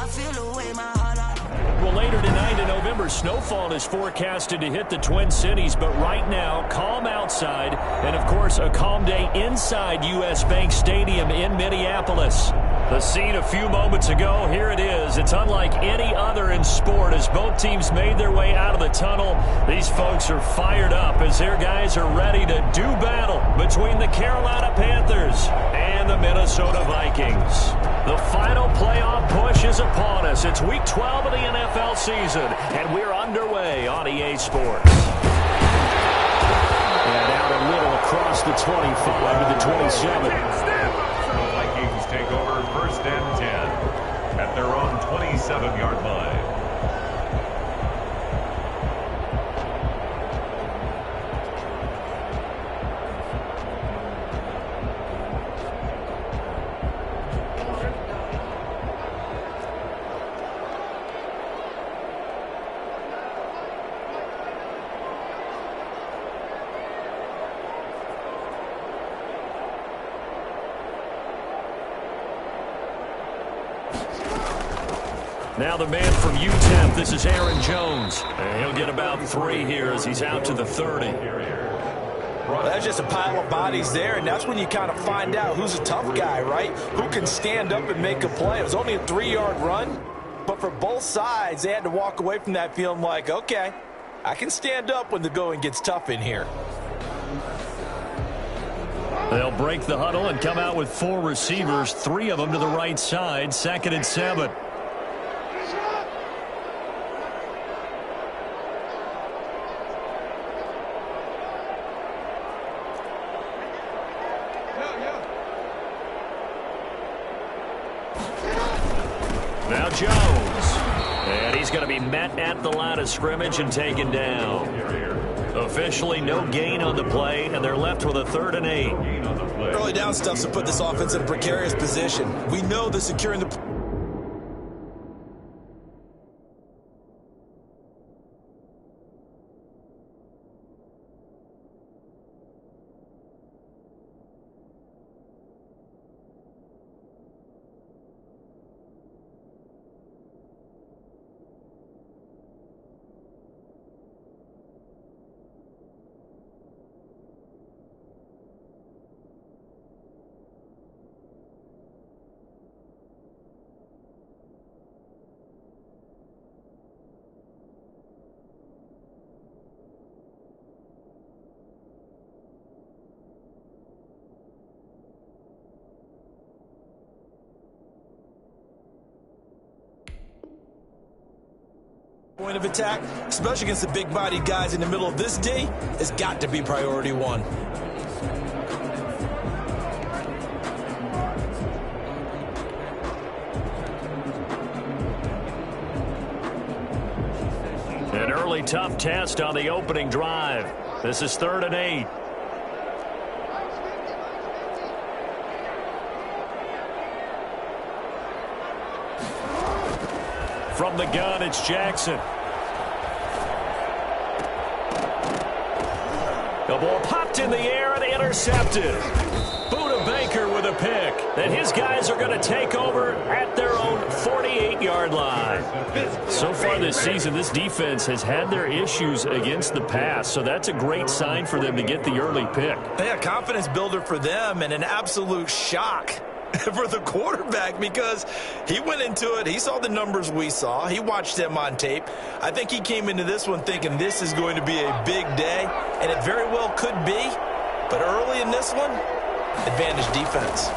Well, later tonight in November, snowfall is forecasted to hit the Twin Cities, but right now, calm outside, and of course, a calm day inside U.S. Bank Stadium in Minneapolis. The scene a few moments ago, here it is. It's unlike any other in sport as both teams made their way out of the tunnel. These folks are fired up as their guys are ready to do battle between the Carolina Panthers and the Minnesota Vikings. The final playoff push is upon us. It's Week 12 of the NFL season, and we're underway on EA Sports. And out a little across the 25 to the 27. The Vikings take over first and 10 at their own 27-yard line. Now the man from UTEP, this is Aaron Jones. And he'll get about 3 here as he's out to the 30. Well, that's just a pile of bodies there, and that's when you kind of find out who's a tough guy, right? Who can stand up and make a play. It was only a 3-yard run, but for both sides, they had to walk away from that feeling like, okay, I can stand up when the going gets tough in here. They'll break the huddle and come out with 4 receivers, 3 of them to the right side, 2nd and 7. Now Jones, and he's going to be met at the line of scrimmage and taken down. Officially no gain on the play, and they're left with a 3rd and 8. Early down stuff's to put this offense in a precarious position. We know that securing the... Point of attack, especially against the big-bodied guys in the middle of this D, has got to be priority 1. An early tough test on the opening drive. This is 3rd and 8. From the gun, it's Jackson. The ball popped in the air and intercepted. Buda Baker with a pick. And his guys are going to take over at their own 48-yard line. So far this season, this defense has had their issues against the pass, so that's a great sign for them to get the early pick. Yeah, confidence builder for them and an absolute shock for the quarterback because he went into it. He saw the numbers we saw. He watched them on tape. I think he came into this one thinking this is going to be a big day, and it very well could be. But early in this one, advantage defense.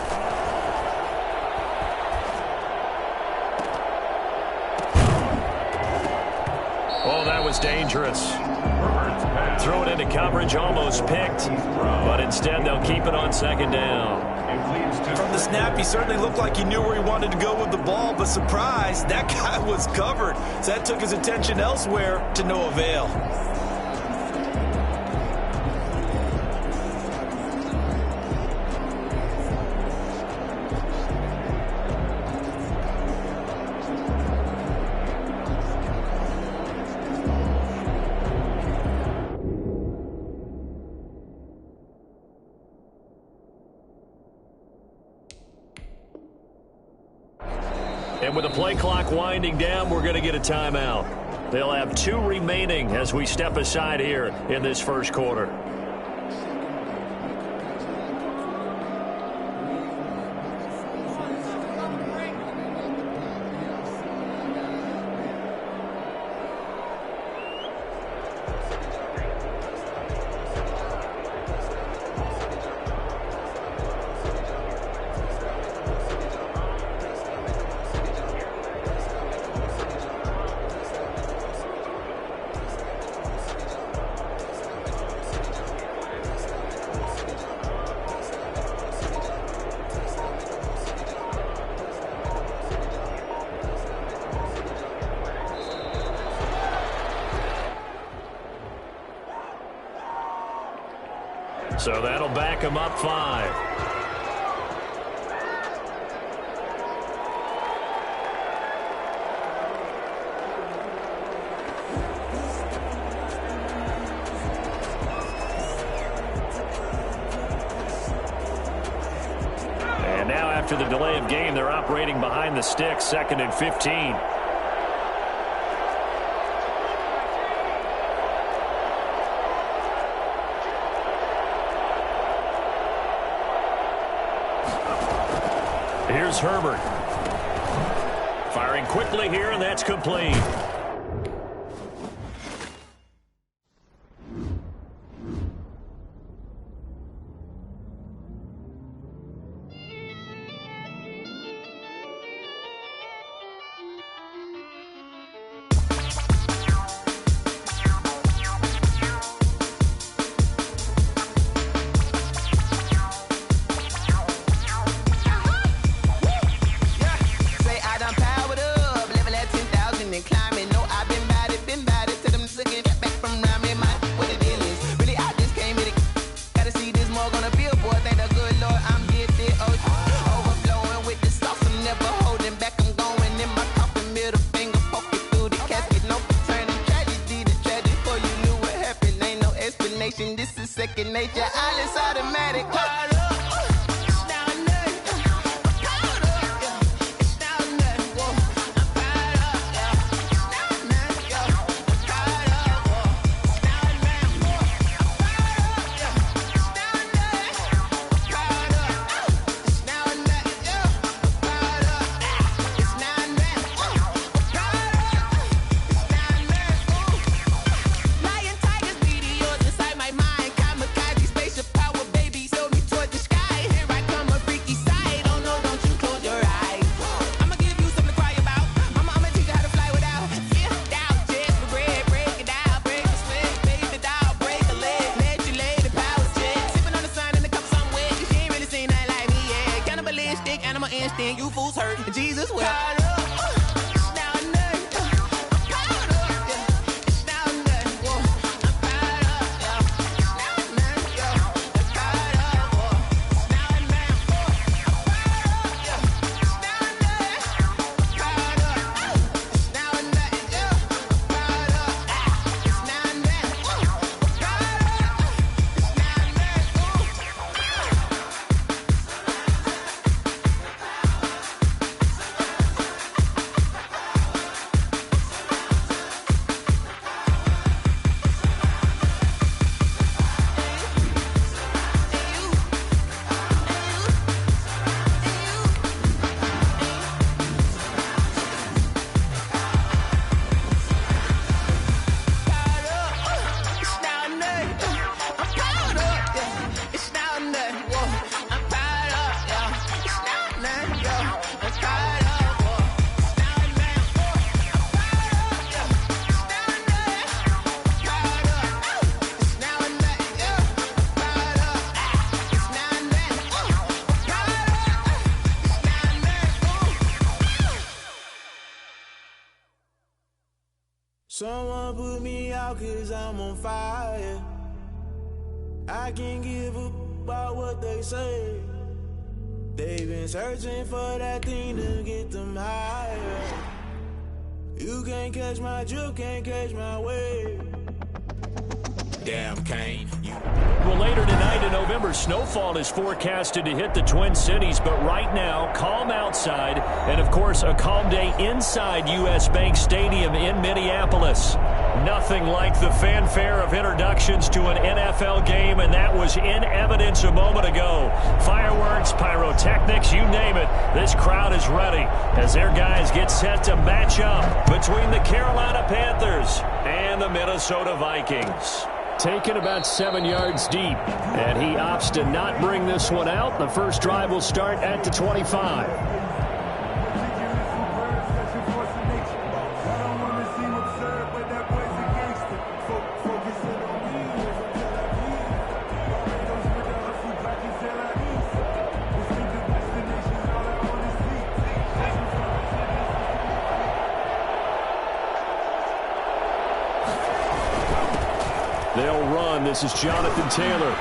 Oh, that was dangerous. Throw it into coverage, almost picked, but instead they'll keep it on 2nd down. From the snap, he certainly looked like he knew where he wanted to go with the ball, but surprise, that guy was covered. So that took his attention elsewhere to no avail. And with the play clock winding down, we're going to get a timeout. They'll have 2 remaining as we step aside here in this first quarter. So that'll back him up 5. And now after the delay of game, they're operating behind the sticks, 2nd and 15. Here's Herbert. Firing quickly here, and that's complete. This is second nature. All is automatic. You fools hurt. Jesus will. Someone put me out 'cause I'm on fire. I can't give up about what they say. They've been searching for that thing to get them higher. You can't catch my drift, can't catch my wave. Damn, Kane. Well, later tonight in November, snowfall is forecasted to hit the Twin Cities, but right now, calm outside, and of course, a calm day inside U.S. Bank Stadium in Minneapolis. Nothing like the fanfare of introductions to an NFL game, and that was in evidence a moment ago. Fireworks, pyrotechnics, you name it. This crowd is ready as their guys get set to match up between the Carolina Panthers and the Minnesota Vikings. Taken about 7 yards deep, and he opts to not bring this one out. The first drive will start at the 25. They'll run. This is Jonathan Taylor.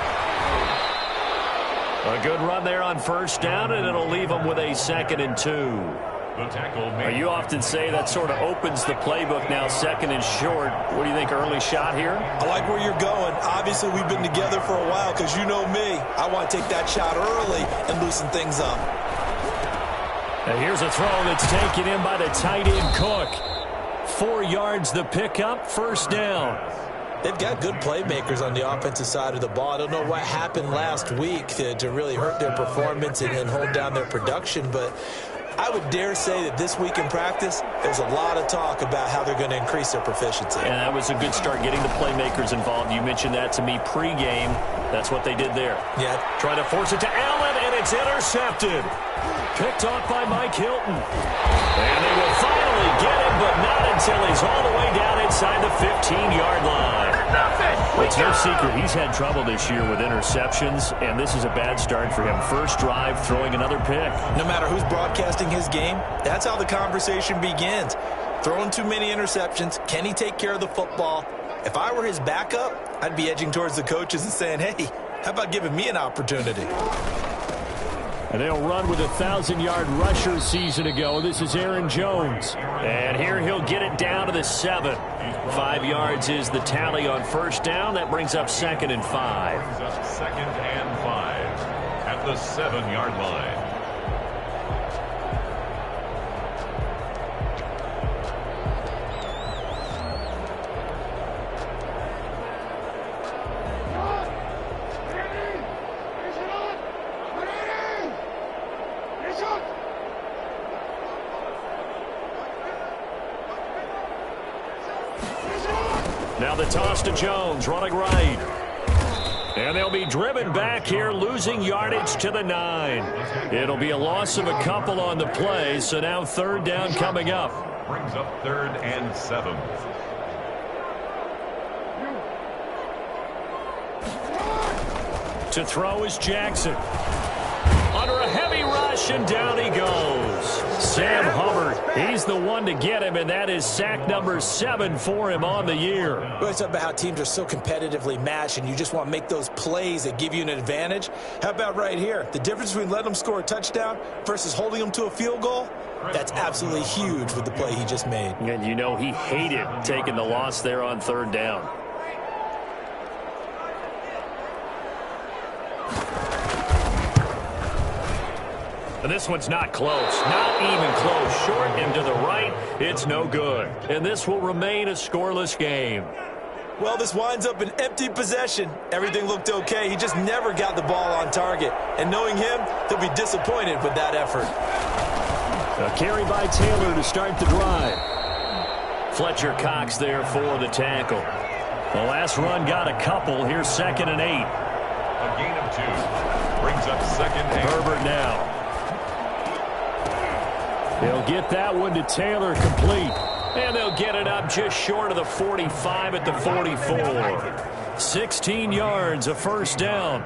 A good run there on first down, and it'll leave them with a 2nd and 2. You often say that sort of opens the playbook now, 2nd and short. What do you think, early shot here? I like where you're going. Obviously, we've been together for a while because you know me. I want to take that shot early and loosen things up. And here's a throw that's taken in by the tight end Cook. 4 yards the pickup, first down. They've got good playmakers on the offensive side of the ball. I don't know what happened last week to really hurt their performance and hold down their production, but I would dare say that this week in practice, there's a lot of talk about how they're going to increase their proficiency. And that was a good start, getting the playmakers involved. You mentioned that to me pregame. That's what they did there. Yeah. Trying to force it to Allen, and it's intercepted. Picked off by Mike Hilton. And they will finally get him, but not until he's all the way down inside the 15-yard line. It's no secret he's had trouble this year with interceptions, and this is a bad start for him. First drive, throwing another pick. No matter who's broadcasting his game, that's how the conversation begins. Throwing too many interceptions, can he take care of the football? If I were his backup, I'd be edging towards the coaches and saying, hey, how about giving me an opportunity? And they'll run with a 1,000-yard rusher season ago. This is Aaron Jones. And here he'll get it down to the 7. 5 yards is the tally on first down. That brings up 2nd and 5. Brings up 2nd and 5 at the 7-yard line. Now the toss to Jones, running right. And they'll be driven back here, losing yardage to the 9. It'll be a loss of a couple on the play, so now 3rd down coming up. Brings up 3rd and 7. To throw is Jackson. Under a heavy rush, and down he goes. Sam Hubbard, he's the one to get him, and that is sack number 7 for him on the year. We always talk about how teams are so competitively matched, and you just want to make those plays that give you an advantage. How about right here? The difference between letting them score a touchdown versus holding them to a field goal, that's absolutely huge with the play he just made. And you know he hated taking the loss there on 3rd down. And this one's not close. Not even close. Short and to the right. It's no good. And this will remain a scoreless game. Well, this winds up an empty possession. Everything looked okay. He just never got the ball on target. And knowing him, he'll be disappointed with that effort. A carry by Taylor to start the drive. Fletcher Cox there for the tackle. The last run got a couple. Here's 2nd and 8. A gain of 2. Brings up 2nd and 8. Herbert now. They'll get that one to Taylor complete. And they'll get it up just short of the 45 at the 44. 16 yards, a first down.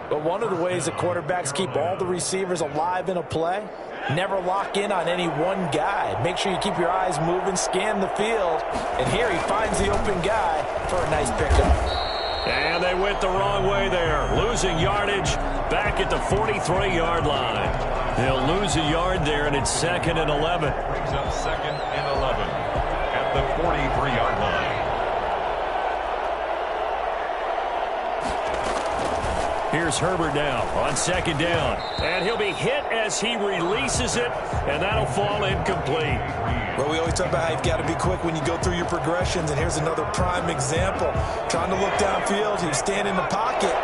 But one of the ways that quarterbacks keep all the receivers alive in a play, never lock in on any one guy. Make sure you keep your eyes moving, scan the field. And here he finds the open guy for a nice pickup. And they went the wrong way there. Losing yardage back at the 43-yard line. They'll lose a yard there, and it's 2nd and 11. Brings up 2nd and 11 at the 43-yard line. Here's Herbert now on second down. And he'll be hit as he releases it, and that'll fall incomplete. Well, we always talk about how you've got to be quick when you go through your progressions, and here's another prime example. Trying to look downfield, he was standing in the pocket,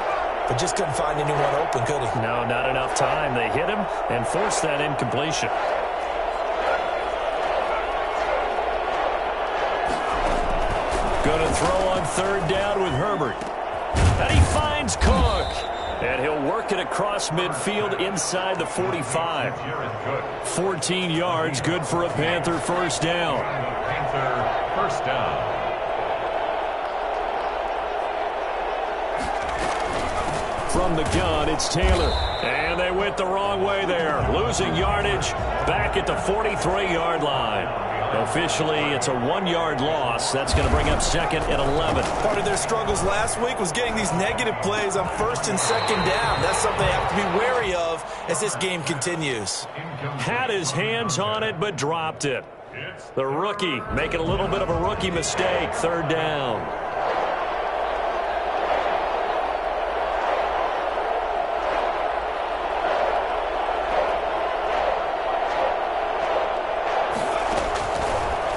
but just couldn't find anyone open, could he? No, not enough time. They hit him and forced that incompletion. Going to throw on third down with Herbert. And he finds Cook. And he'll work it across midfield inside the 45. 14 yards, good for a Panther first down. Panther first down. From the gun, it's Taylor. And they went the wrong way there. Losing yardage back at the 43-yard line. Officially, it's a 1-yard loss. That's going to bring up second and 11. Part of their struggles last week was getting these negative plays on first and second down. That's something they have to be wary of as this game continues. Had his hands on it, but dropped it. The rookie making a little bit of a rookie mistake. Third down.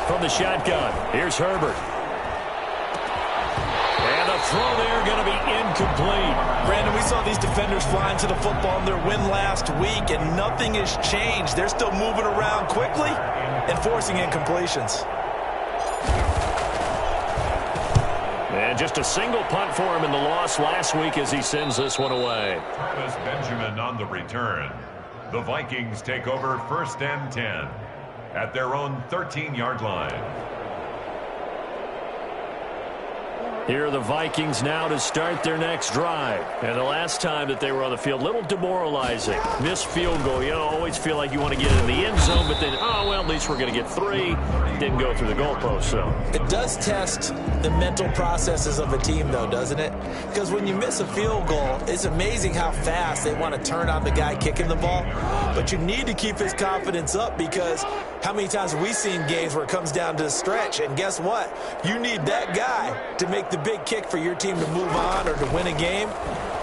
From the shotgun, here's Herbert. And the throw there going to be incomplete. Brandon, we saw these defenders flying to the football in their win last week, and nothing has changed. They're still moving around quickly and forcing incompletions. And just a single punt for him in the loss last week as he sends this one away. Travis Benjamin on the return. The Vikings take over first and 10 at their own 13-yard line. Here are the Vikings now to start their next drive. And the last time that they were on the field, a little demoralizing. Missed field goal. You always feel like you want to get in the end zone, but then, oh, well, at least we're going to get 3. Didn't go through the goalpost, so. It does test the mental processes of a team, though, doesn't it? Because when you miss a field goal, it's amazing how fast they want to turn on the guy kicking the ball. But you need to keep his confidence up, because how many times have we seen games where it comes down to the stretch? And guess what? You need that guy to make the big kick for your team to move on or to win a game.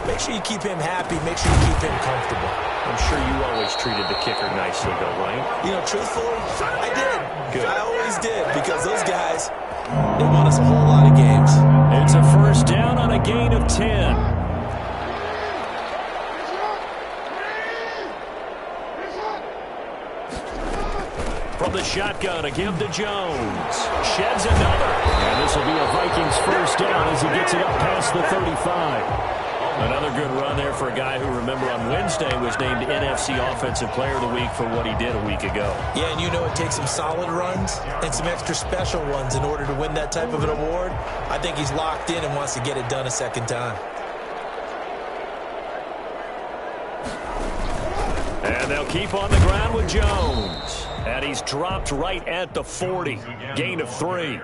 Make sure you keep him happy. Make sure you keep him comfortable. I'm sure you always treated the kicker nicely, though, right? You know, truthfully, I did. Good. I always did, because those guys, they won us a whole lot of games. It's a first down on a gain of 10. From the shotgun, a give to Jones. Sheds another. And this will be a Vikings first down as he gets it up past the 35. Another good run there for a guy who, remember, on Wednesday was named NFC Offensive Player of the Week for what he did a week ago. Yeah, and you know it takes some solid runs and some extra special ones in order to win that type of an award. I think he's locked in and wants to get it done a second time. And they'll keep on the ground with Jones. And he's dropped right at the 40. Gain of 3.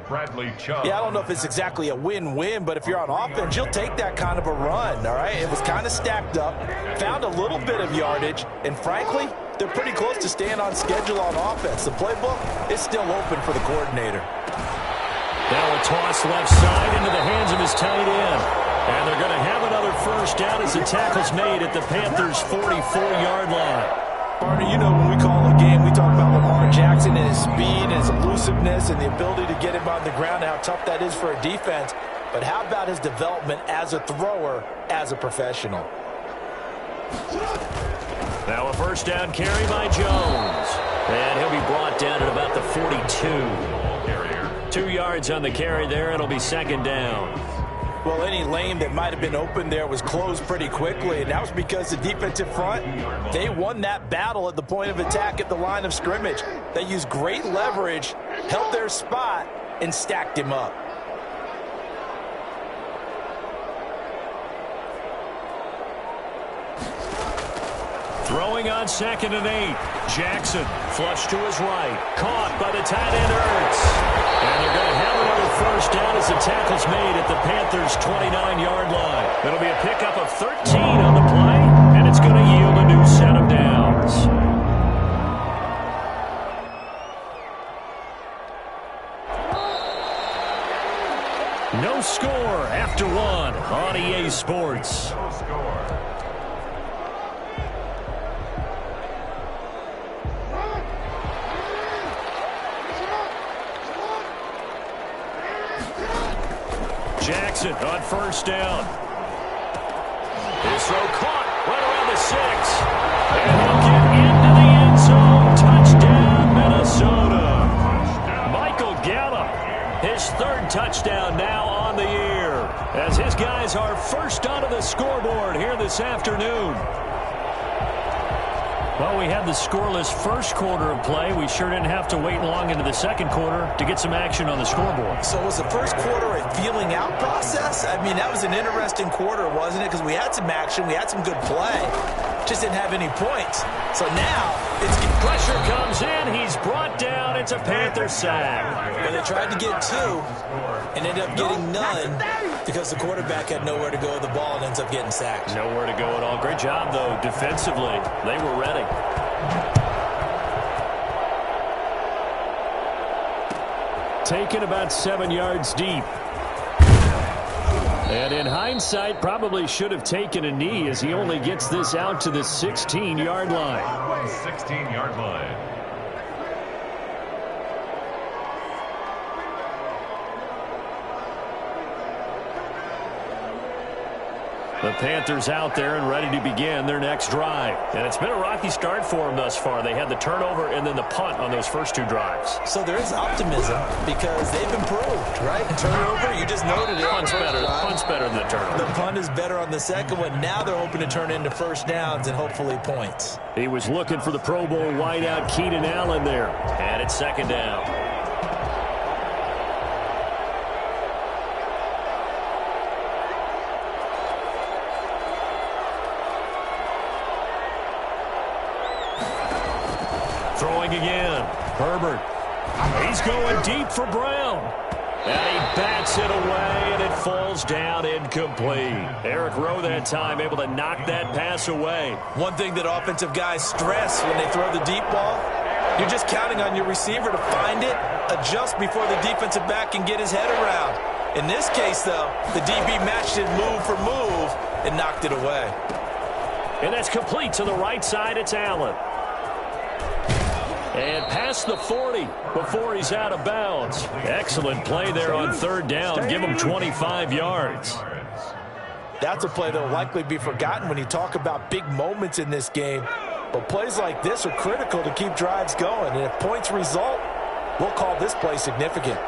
Bradley Chubb. Yeah, I don't know if it's exactly a win-win, but if you're on offense, you'll take that kind of a run, all right? It was kind of stacked up, found a little bit of yardage, and frankly, they're pretty close to staying on schedule on offense. The playbook is still open for the coordinator. Now a toss left side into the hands of his tight end. And they're going to have another first down as the tackle's made at the Panthers' 44-yard line. Barney, you know when we call a game, we talk about Lamar Jackson and his speed and his elusiveness and the ability to get him on the ground and how tough that is for a defense. But how about his development as a thrower, as a professional? Now a first down carry by Jones. And he'll be brought down at about the 42. 2 yards on the carry there. It'll be second down. Well, any lane that might have been open there was closed pretty quickly, and that was because the defensive front, they won that battle at the point of attack at the line of scrimmage. They used great leverage, held their spot, and stacked him up. Throwing on 2nd and 8. Jackson flush to his right. Caught by the tight end Ertz. And they're going to have another first down as the tackle's made at the Panthers' 29-yard line. It'll be a pickup of 13 on the play, and it's going to yield a new set of downs. No score after 1 on EA Sports. No score. Jackson on first down. His throw caught right around the 6. And he'll get into the end zone. Touchdown, Minnesota. Michael Gallup, his 3rd touchdown now on the year, as his guys are first onto the scoreboard here this afternoon. Well, we had the scoreless first quarter of play. We sure didn't have to wait long into the second quarter to get some action on the scoreboard. So was the first quarter a feeling out process? I mean, that was an interesting quarter, wasn't it? Because we had some action, we had some good play, just didn't have any points. So now it's pressure comes in. He's brought down. It's a Panther sack. Well, they tried to get 2 and ended up getting none because the quarterback had nowhere to go with the ball and ends up getting sacked. Nowhere to go at all. Great job, though, defensively. They were ready. Taken about 7 yards deep. And in hindsight, probably should have taken a knee as he only gets this out to the 16-yard line. 16-yard line. The Panthers out there and ready to begin their next drive. And it's been a rocky start for them thus far. They had the turnover and then the punt on those first 2 drives. So there is optimism because they've improved, right? Turnover, you just noted it. Punt's better than the turnover. The punt is better on the second one. Now they're hoping to turn into first downs and hopefully points. He was looking for the Pro Bowl wideout Keenan Allen there. And it's second down. Throwing again. Herbert. He's going deep for Brown. And he bats it away, and it falls down incomplete. Eric Rowe that time able to knock that pass away. One thing that offensive guys stress when they throw the deep ball, you're just counting on your receiver to find it, adjust before the defensive back can get his head around. In this case, though, the DB matched it move for move and knocked it away. And that's complete to the right side. It's Allen. And past the 40 before he's out of bounds. Excellent play there on 3rd down. Give him 25 yards. That's a play that will likely be forgotten when you talk about big moments in this game. But plays like this are critical to keep drives going. And if points result, we'll call this play significant.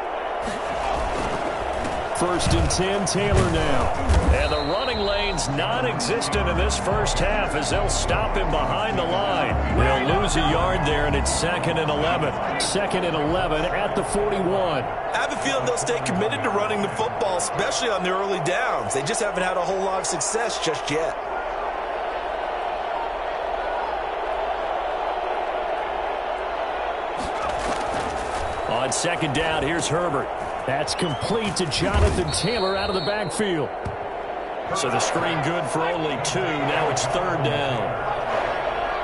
1st and 10, Taylor now. And the running lane's non-existent in this first half as they'll stop him behind the line. They'll lose a yard there, and it's 2nd and 11. 2nd and 11 at the 41. I have a feeling they'll stay committed to running the football, especially on the early downs. They just haven't had a whole lot of success just yet. On 2nd down, here's Herbert. That's complete to Jonathan Taylor out of the backfield. So the screen good for only 2. Now it's 3rd down.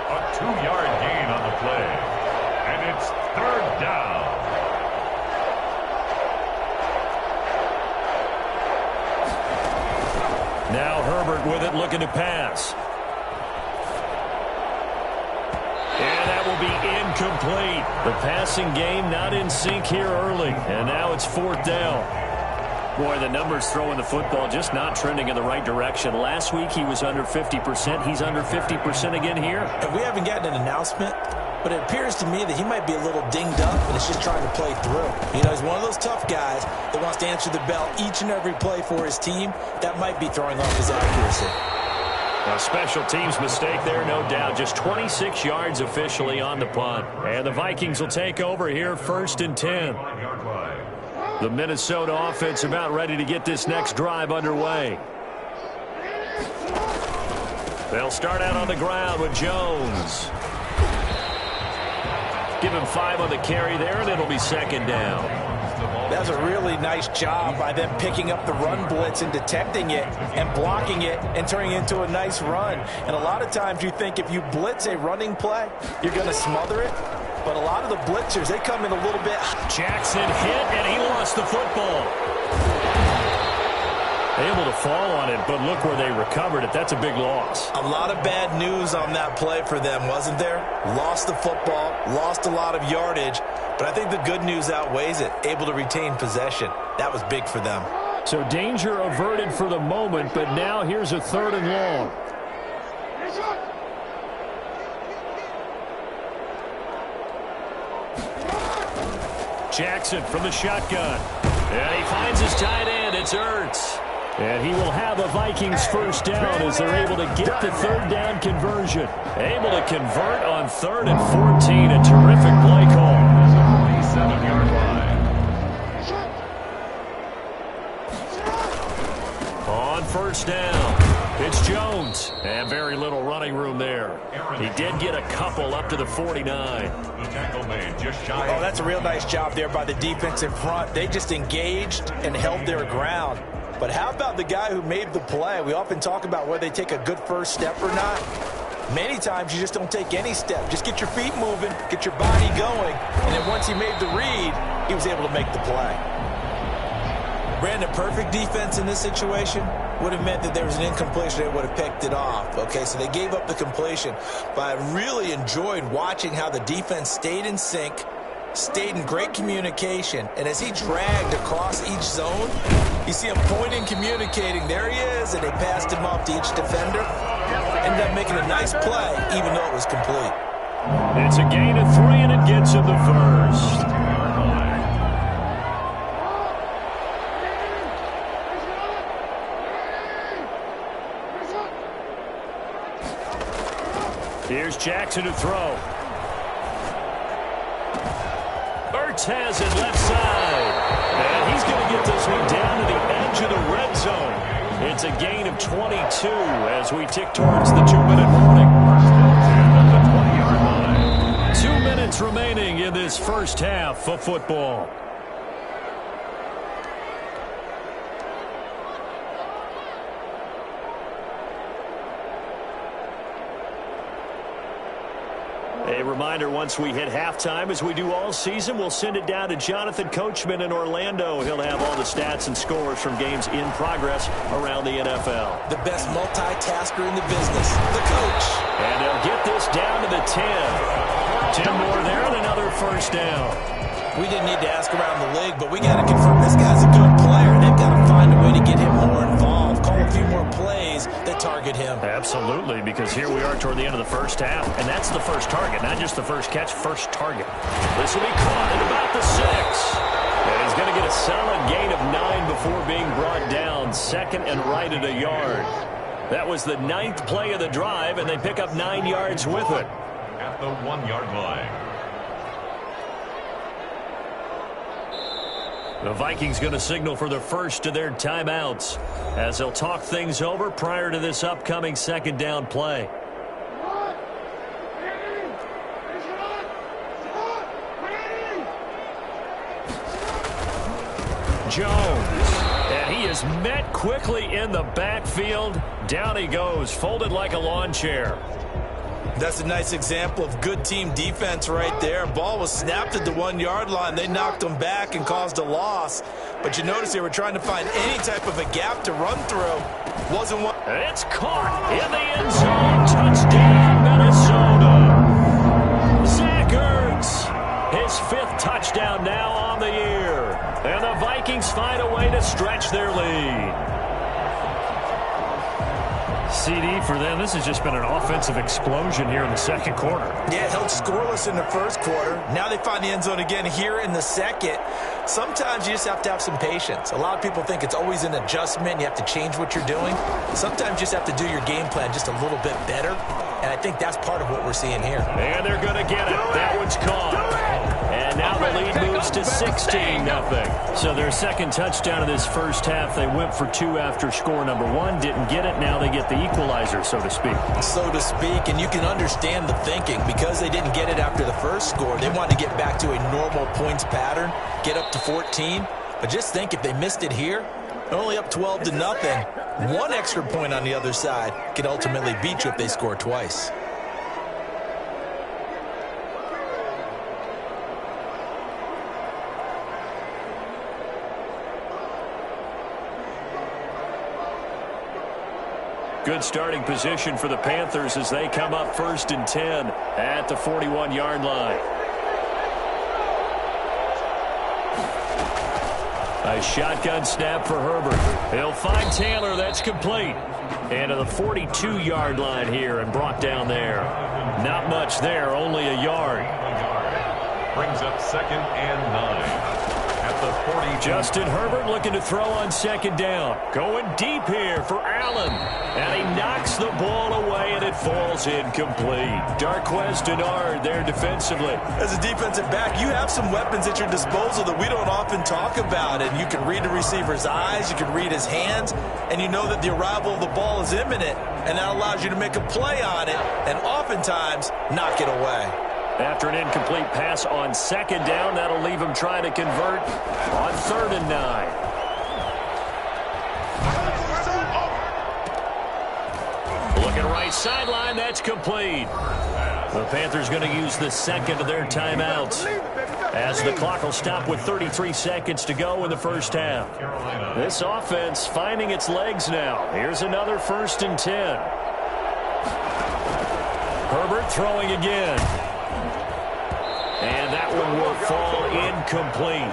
A 2-yard gain on the play. And it's 3rd down. Now Herbert with it, looking to pass. And that will be incomplete. The passing game not in sync here early. And now it's 4th down. Boy, the numbers throwing the football just not trending in the right direction. Last week he was under 50%. He's under 50% again here. And we haven't gotten an announcement, but it appears to me that he might be a little dinged up and is just trying to play through. You know, he's one of those tough guys that wants to answer the bell each and every play for his team. That might be throwing off his accuracy. A special teams mistake there, no doubt. Just 26 yards officially on the punt. And the Vikings will take over here 1st and 10. The Minnesota offense about ready to get this next drive underway. They'll start out on the ground with Jones. Give him 5 on the carry there, and it'll be 2nd down. That's a really nice job by them picking up the run blitz and detecting it and blocking it and turning it into a nice run. And a lot of times you think if you blitz a running play, you're going to smother it. But a lot of the blitzers, they come in a little bit. Jackson hit, and he lost the football. Able to fall on it, but look where they recovered it. That's a big loss. A lot of bad news on that play for them, wasn't there? Lost the football, lost a lot of yardage, but I think the good news outweighs it. Able to retain possession. That was big for them. So danger averted for the moment, but now here's a 3rd and long. Jackson from the shotgun. And he finds his tight end. It's Ertz. And he will have a Vikings first down as they're able to get the 3rd down conversion. Able to convert on 3rd and 14. A terrific play call. 7-yard line. On first down, it's Jones. And very little running room there. He did get a couple up to the 49. The tackle made just shy. Oh, that's a real nice job there by the defense in front. They just engaged and held their ground. But how about the guy who made the play? We often talk about whether they take a good first step or not. Many times you just don't take any step. Just get your feet moving, get your body going, and then once he made the read, he was able to make the play. Brandon, perfect defense in this situation would have meant that there was an incompletion. They would have picked it off. Okay, so they gave up the completion. But I really enjoyed watching how the defense stayed in sync, stayed in great communication, and as he dragged across each zone, you see him pointing, communicating. There he is, and they passed him off to each defender. Ended up making a nice play, even though it was complete. It's a gain of 3, and it gets him the first. Here's Jackson to throw. Ertz has it left side. And he's going to get this one down to the edge of the red zone. It's a gain of 22 as we tick towards the 2-minute warning. 2 minutes remaining in this first half of football. A reminder, once we hit halftime, as we do all season, we'll send it down to Jonathan Coachman in Orlando. He'll have all the stats and scores from games in progress around the NFL. The best multitasker in the business, the coach. And they'll get this down to the 10. 10 more there and another first down. We didn't need to ask around the league, but we got to confirm this guy's a good player. They've got to find a way to get him more involved, call a few more plays that target him. Absolutely, because here we are toward the end of the first half, and that's the first target, not just the first catch, first target. This will be caught at about the 6. And he's going to get a solid gain of 9 before being brought down, 2nd and right at a yard. That was the 9th play of the drive, and they pick up 9 yards with it. At the 1-yard line. The Vikings going to signal for the first of their timeouts as they'll talk things over prior to this upcoming 2nd down play. Jones, and he is met quickly in the backfield. Down he goes, folded like a lawn chair. That's a nice example of good team defense right there. Ball was snapped at the 1-yard line. They knocked him back and caused a loss. But you notice they were trying to find any type of a gap to run through. Wasn't one. It's caught in the end zone. Touchdown, Minnesota. Zach Ertz, his 5th touchdown now on the year. And the Vikings find a way to stretch their lead. CD for them. This has just been an offensive explosion here in the 2nd quarter. Yeah, held scoreless in the 1st quarter. Now they find the end zone again here in the 2nd. Sometimes you just have to have some patience. A lot of people think it's always an adjustment. You have to change what you're doing. Sometimes you just have to do your game plan just a little bit better. And I think that's part of what we're seeing here. And they're going to get it. That one's caught. And now the lead moves to 16-0. So their 2nd touchdown of this first half. They went for 2 after score number 1. Didn't get it. Now they get the equalizer, so to speak. So to speak, and you can understand the thinking. Because they didn't get it after the first score, they wanted to get back to a normal points pattern, get up to 14. But just think, if they missed it here, they're only up 12-0. 1 extra point on the other side could ultimately beat you if they score twice. Good starting position for the Panthers as they come up 1st and 10 at the 41-yard line. A shotgun snap for Herbert. He'll find Taylor. That's complete. And to the 42-yard line here and brought down there. Not much there, only a yard. Brings up 2nd and 9. At the 40. Justin Herbert looking to throw on 2nd down. Going deep here for Allen. And he knocks the ball away, and it falls incomplete. Darquez Denard there defensively. As a defensive back, you have some weapons at your disposal that we don't often talk about. And you can read the receiver's eyes, you can read his hands, and you know that the arrival of the ball is imminent. And that allows you to make a play on it and oftentimes knock it away. After an incomplete pass on 2nd down, that'll leave him trying to convert on 3rd and 9. Looking right sideline, that's complete. The Panthers going to use the 2nd of their timeouts as the clock will stop with 33 seconds to go in the 1st half. This offense finding its legs now. Here's another 1st and 10. Herbert throwing again. And that one will fall incomplete.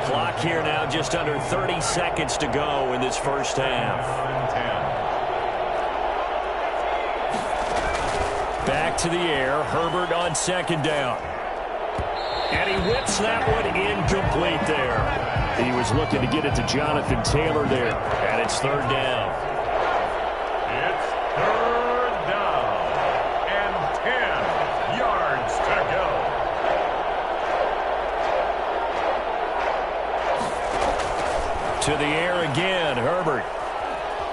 Clock here now just under 30 seconds to go in this 1st half. Back to the air. Herbert on 2nd down. And he whips that one incomplete there. He was looking to get it to Jonathan Taylor there. And it's 3rd down. It's 3rd down and 10 yards to go. To the air again, Herbert.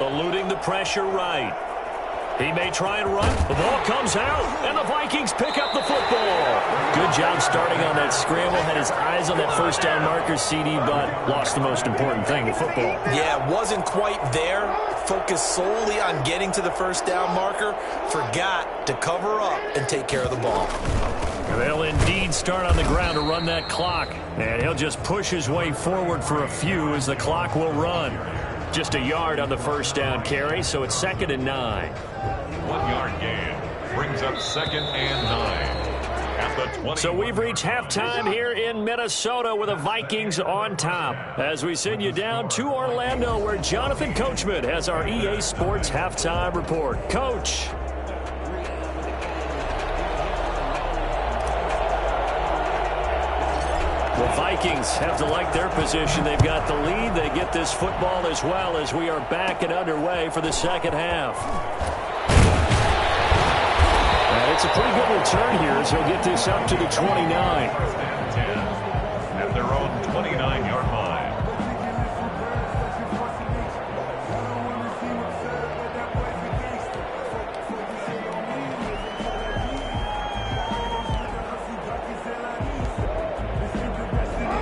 Eluding the pressure right. He may try and run. The ball comes out, and the Vikings pick up the football. Good job starting on that scramble. Had his eyes on that 1st down marker, CD, but lost the most important thing, the football. Yeah, wasn't quite there. Focused solely on getting to the 1st down marker. Forgot to cover up and take care of the ball. They'll indeed start on the ground to run that clock. And he'll just push his way forward for a few as the clock will run. Just a yard on the 1st down carry, so it's 2nd and 9. 1 yard gain. Brings up 2nd and 9. At the 20. So we've reached halftime here in Minnesota with the Vikings on top. As we send you down to Orlando where Jonathan Coachman has our EA Sports halftime report. Coach. The Vikings have to like their position. They've got the lead. They get this football as well as we are back and underway for the 2nd half. And it's a pretty good return here as he'll get this up to the 29. At their own 29-yard line.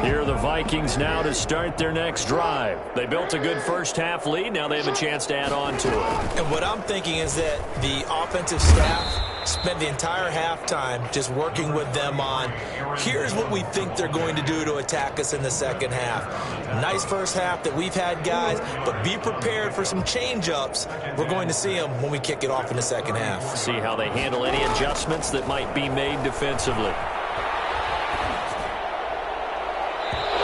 Here are the Vikings now to start their next drive. They built a good 1st half lead. Now they have a chance to add on to it. And what I'm thinking is that the offensive staff spent the entire halftime just working with them on, here's what we think they're going to do to attack us in the 2nd half. Nice 1st half that we've had, guys, but be prepared for some change-ups. We're going to see them when we kick it off in the 2nd half. See how they handle any adjustments that might be made defensively.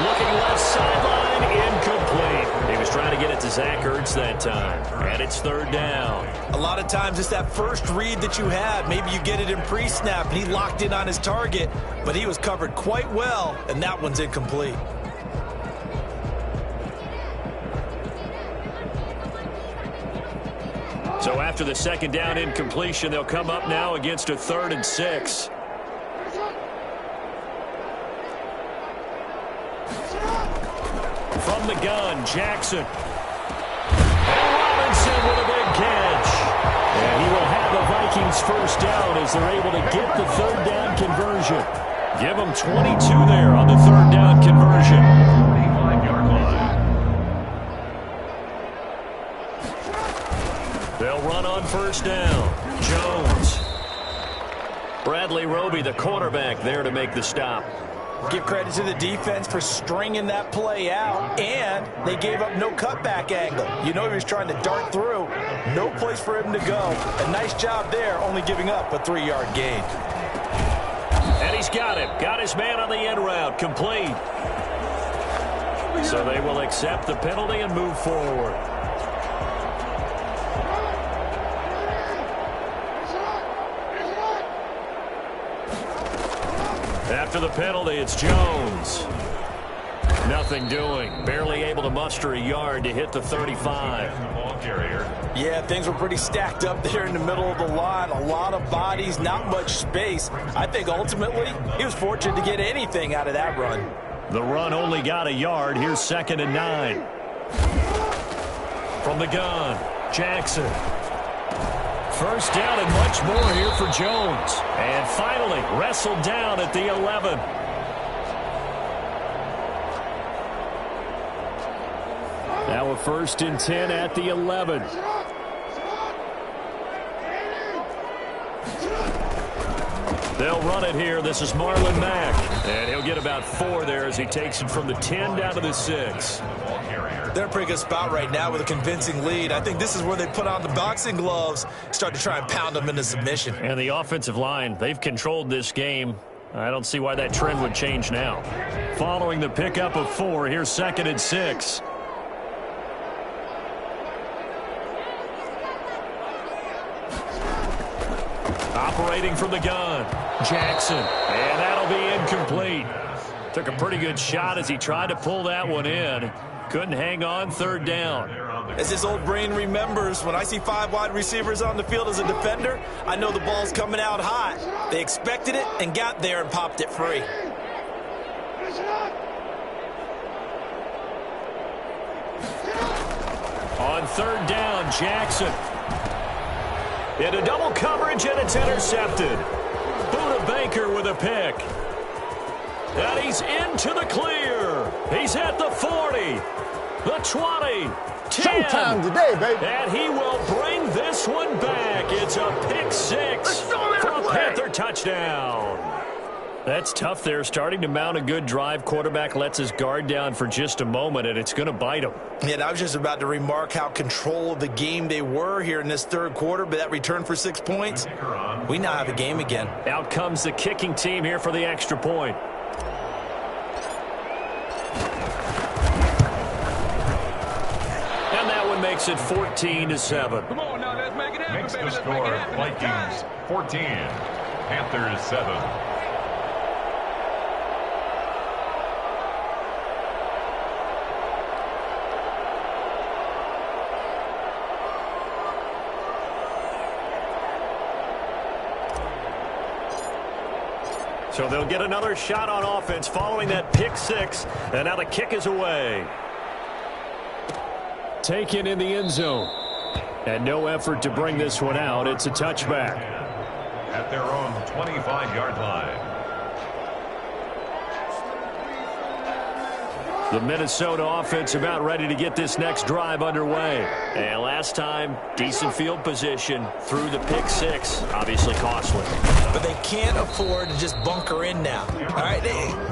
Looking left sideline, incomplete. He was trying to get it to Zach Ertz that time. And it's 3rd down. A lot of times it's that first read that you have. Maybe you get it in pre-snap and he locked in on his target, but he was covered quite well, and that one's incomplete. So after the 2nd down incompletion, they'll come up now against a 3rd and 6. From the gun, Jackson. And Robinson with a big catch. And he will have the Vikings 1st down as they're able to get the 3rd down conversion. Give them 22 there on the 3rd down conversion. 25-yard line. They'll run on 1st down. Jones. Bradley Roby, the cornerback, there to make the stop. Give credit to the defense for stringing that play out, and they gave up no cutback angle. You know he was trying to dart through. No place for him to go. A nice job there, only giving up a 3-yard gain. And he's got him. Got his man on the end route. Complete. So they will accept the penalty and move forward. After the penalty, it's Jones. Nothing doing. Barely able to muster a yard to hit the 35. Yeah, things were pretty stacked up there in the middle of the line. A lot of bodies, not much space. I think ultimately he was fortunate to get anything out of that run. The run only got a yard. Here's 2nd and 9. From the gun, Jackson. First down and much more here for Jones. And finally wrestled down at the 11. Now a 1st and 10 at the 11. They'll run it here. This is Marlon Mack. And he'll get about 4 there as he takes it from the 10 down to the 6. They're in a pretty good spot right now with a convincing lead. I think this is where they put on the boxing gloves, start to try and pound them into submission. And the offensive line, they've controlled this game. I don't see why that trend would change now. Following the pickup of 4, here's 2nd and 6. Operating from the gun, Jackson. And that'll be incomplete. Took a pretty good shot as he tried to pull that one in. Couldn't hang on, 3rd down. As his old brain remembers, when I see 5 wide receivers on the field as a defender, I know the ball's coming out hot. They expected it and got there and popped it free. On 3rd down, Jackson. Into double coverage, and it's intercepted. Buda Baker with a pick. And he's into the clear. He's at the 40, the 20, 10. Showtime today, baby. And he will bring this one back. It's a pick 6 for a Panther touchdown. That's tough there. Starting to mount a good drive. Quarterback lets his guard down for just a moment, and it's going to bite him. Yeah, and I was just about to remark how control of the game they were here in this 3rd quarter, but that return for 6 points, we now have a game again. Out comes the kicking team here for the extra point. And that one makes it 14-7. Come on now, let's make it happen. Makes the score Vikings 14, Panthers 7. So they'll get another shot on offense following that pick 6. And now the kick is away. Taken in the end zone. And no effort to bring this one out. It's a touchback. At their own 25-yard line. The Minnesota offense about ready to get this next drive underway. And last time, decent field position through the pick 6. Obviously costly. But they can't afford to just bunker in now. All right,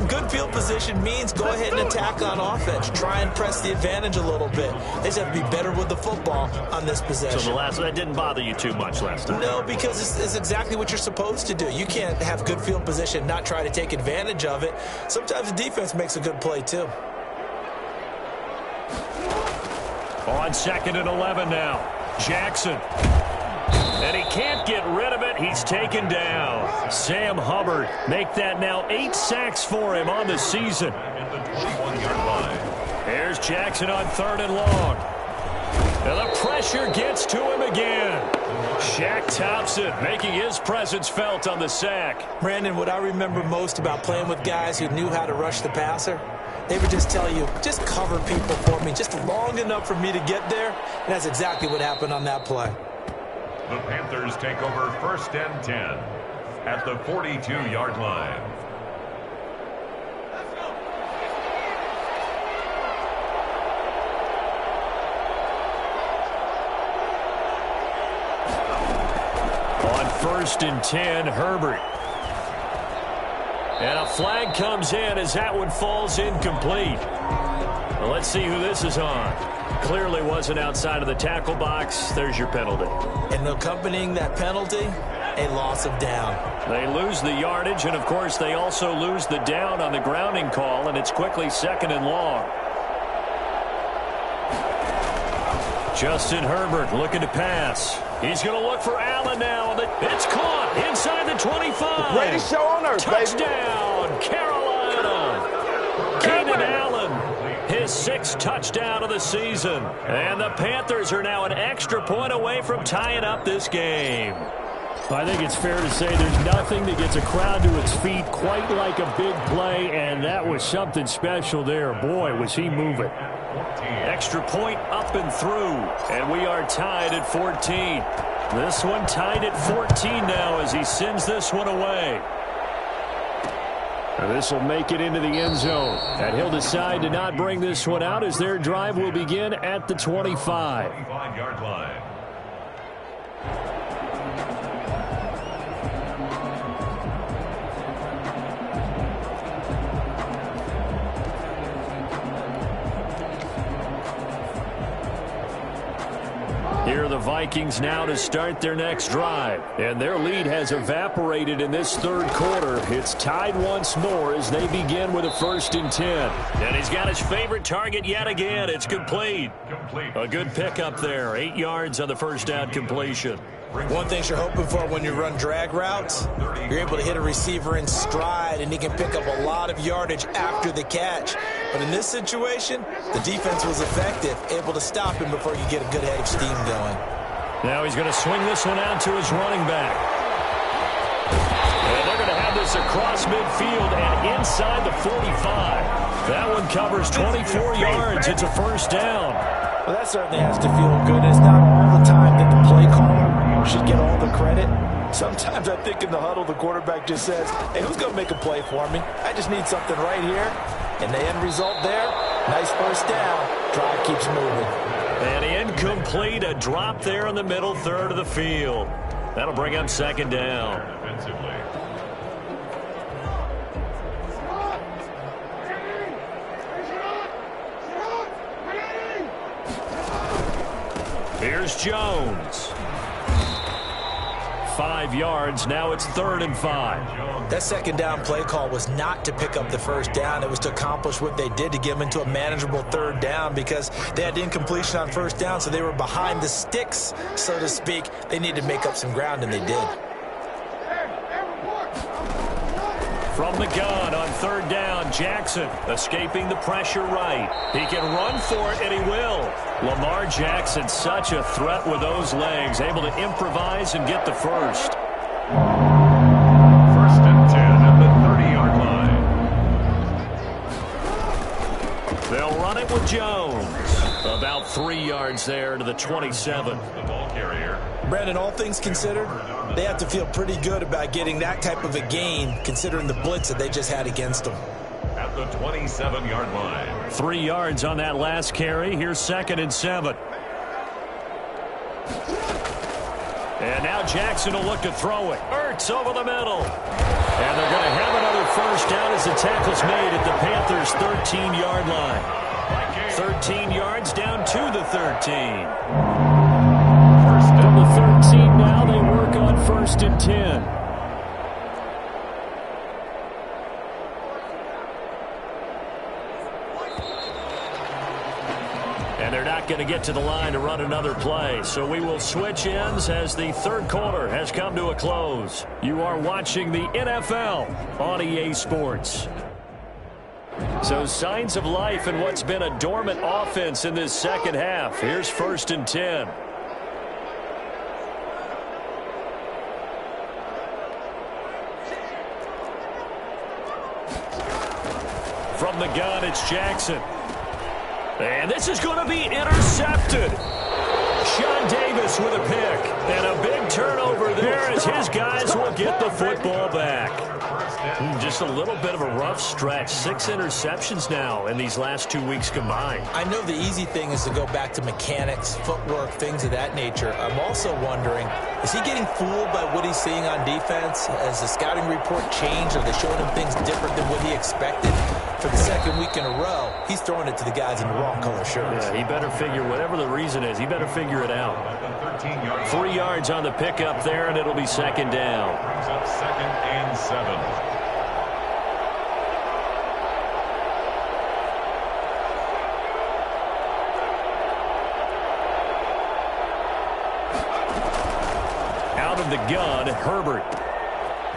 good field position means go ahead and attack on offense. Try and press the advantage a little bit. They just have to be better with the football on this possession. So that didn't bother you too much last time? No, because it's exactly what you're supposed to do. You can't have good field position, not try to take advantage of it. Sometimes the defense makes a good play, too. On 2nd and 11 now, Jackson. And he can't get rid of it. He's taken down. Sam Hubbard make that now 8 sacks for him on the season. At the 21-yard line. Here's Jackson on 3rd and long. And the pressure gets to him again. Shaq Thompson making his presence felt on the sack. Brandon, what I remember most about playing with guys who knew how to rush the passer, they would just tell you, just cover people for me, just long enough for me to get there. And that's exactly what happened on that play. The Panthers take over 1st and 10 at the 42-yard line. On 1st and 10, Herbert. And a flag comes in as that one falls incomplete. Well, let's see who this is on. Clearly wasn't outside of the tackle box. There's your penalty. And accompanying that penalty, a loss of down. They lose the yardage, and, of course, they also lose the down on the grounding call, and it's quickly 2nd and long. Justin Herbert looking to pass. He's going to look for Allen now. It's caught inside the 25. The greatest show on earth, touchdown, baby. Carolina. Keenan Allen, his 6th touchdown of the season. And the Panthers are now an extra point away from tying up this game. I think it's fair to say there's nothing that gets a crowd to its feet quite like a big play, and that was something special there. Boy, was he moving. Extra point up and through, and we are tied at 14. This one tied at 14 now as he sends this one away. This will make it into the end zone, and he'll decide to not bring this one out as their drive will begin at the 25. 25-yard line. Here are the Vikings now to start their next drive. And their lead has evaporated in this 3rd quarter. It's tied once more as they begin with a 1st and 10. And he's got his favorite target yet again. It's complete. A good pickup there. 8 yards on the 1st down completion. One thing you're hoping for when you run drag routes, you're able to hit a receiver in stride, and he can pick up a lot of yardage after the catch. But in this situation, the defense was effective, able to stop him before you get a good head of steam going. Now he's going to swing this one out to his running back. And they're going to have this across midfield and inside the 45. That one covers 24 yards. It's a 1st down. Well, that certainly has to feel good. It's not all the time that the play caller should get all the credit. Sometimes I think in the huddle, the quarterback just says, hey, who's going to make a play for me? I just need something right here. And the end result there, nice 1st down. Drive keeps moving. And incomplete, a drop there in the middle 3rd of the field. That'll bring up 2nd down. Here's Jones. 5 yards. Now it's 3rd and 5. That 2nd down play call was not to pick up the 1st down. It was to accomplish what they did to get them into a manageable 3rd down because they had incompletion on 1st down, so they were behind the sticks, so to speak. They needed to make up some ground, and they did. From the gun on 3rd down, Jackson escaping the pressure right. He can run for it, and he will. Lamar Jackson, such a threat with those legs, able to improvise and get the 1st. 1st and 10 at the 30-yard line. They'll run it with Jones. About 3 yards there to the 27. The ball carrier. Brandon, all things considered, they have to feel pretty good about getting that type of a gain, considering the blitz that they just had against them. At the 27-yard line. 3 yards on that last carry. Here's 2nd and 7. And now Jackson will look to throw it. Ertz over the middle. And they're going to have another 1st down as the tackle's made at the Panthers' 13-yard line. 13 yards down to the 13. From the 13 now, they work on 1st and 10. And they're not going to get to the line to run another play. So we will switch ends as the 3rd quarter has come to a close. You are watching the NFL on EA Sports. So signs of life in what's been a dormant offense in this 2nd half. Here's 1st and 10. From the gun, it's Jackson. And this is going to be intercepted. Sean Davis with a pick. And a big turnover there as his guys will get the football back. Just a little bit of a rough stretch. 6 interceptions now in these last 2 weeks combined. I know the easy thing is to go back to mechanics, footwork, things of that nature. I'm also wondering, is he getting fooled by what he's seeing on defense? Has the scouting report changed? Are they showing him things different than what he expected? For the second week in a row, he's throwing it to the guys in the wrong color shirts. Yeah, he better figure, whatever the reason is, he better figure it out. 3 yards on the pickup there, and it'll be second down. Brings up 2nd and 7. Out of the gun, Herbert.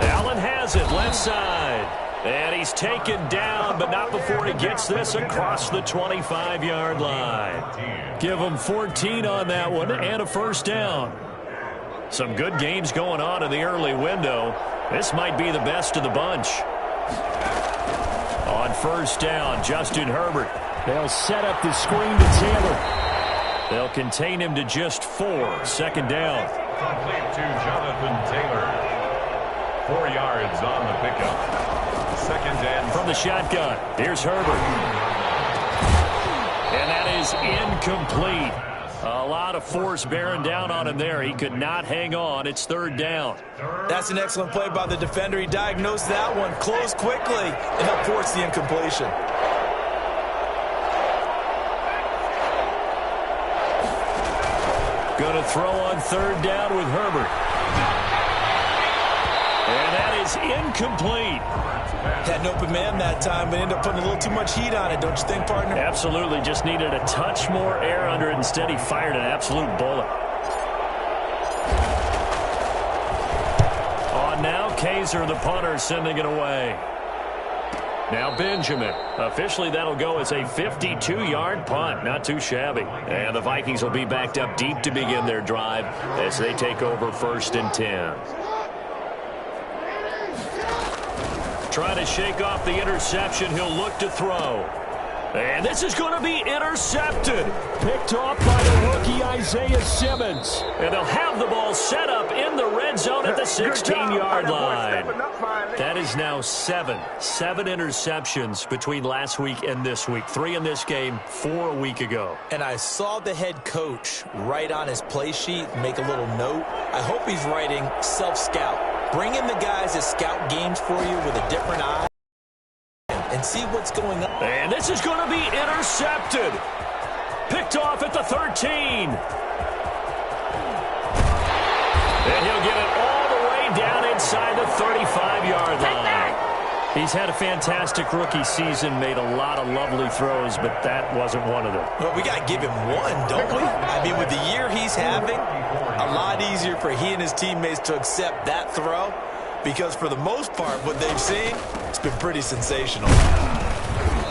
Allen has it, left side. And he's taken down, but not before he gets this across the 25-yard line. Give him 14 on that one and a first down. Some good games going on in the early window. This might be the best of the bunch. On first down, Justin Herbert. They'll set up the screen to Taylor. They'll contain him to just 4. Second down. Complete to Jonathan Taylor. 4 yards on the pickup. Second and from the shotgun. Here's Herbert. And that is incomplete. A lot of force bearing down on him there. He could not hang on. It's third down. That's an excellent play by the defender. He diagnosed that one, closed quickly, and helped force the incompletion. Going to throw on third down with Herbert. And that is incomplete. Had an open man that time, but ended up putting a little too much heat on it, don't you think, partner? Absolutely. Just needed a touch more air under it. Instead, he fired an absolute bullet. On now, Kaiser, the punter, sending it away. Now Benjamin. Officially, that'll go as a 52-yard punt. Not too shabby. And the Vikings will be backed up deep to begin their drive as they take over 1st and 10. Trying to shake off the interception. He'll look to throw. And this is going to be intercepted. Picked off by the rookie Isaiah Simmons. And they'll have the ball set up in the red zone at the 16-yard line. That is now 7 interceptions between last week and this week. 3 in this game, 4 a week ago. And I saw the head coach write on his play sheet, make a little note. I hope he's writing self-scout. Bring in the guys that scout games for you with a different eye and see what's going on. And this is going to be intercepted. Picked off at the 13. And he'll get it all the way down inside the 35-yard line. He's had a fantastic rookie season, made a lot of lovely throws, but that wasn't one of them. Well, we got to give him one, don't we? I mean, with the year he's having, a lot easier for he and his teammates to accept that throw because for the most part, what they've seen, it's been pretty sensational.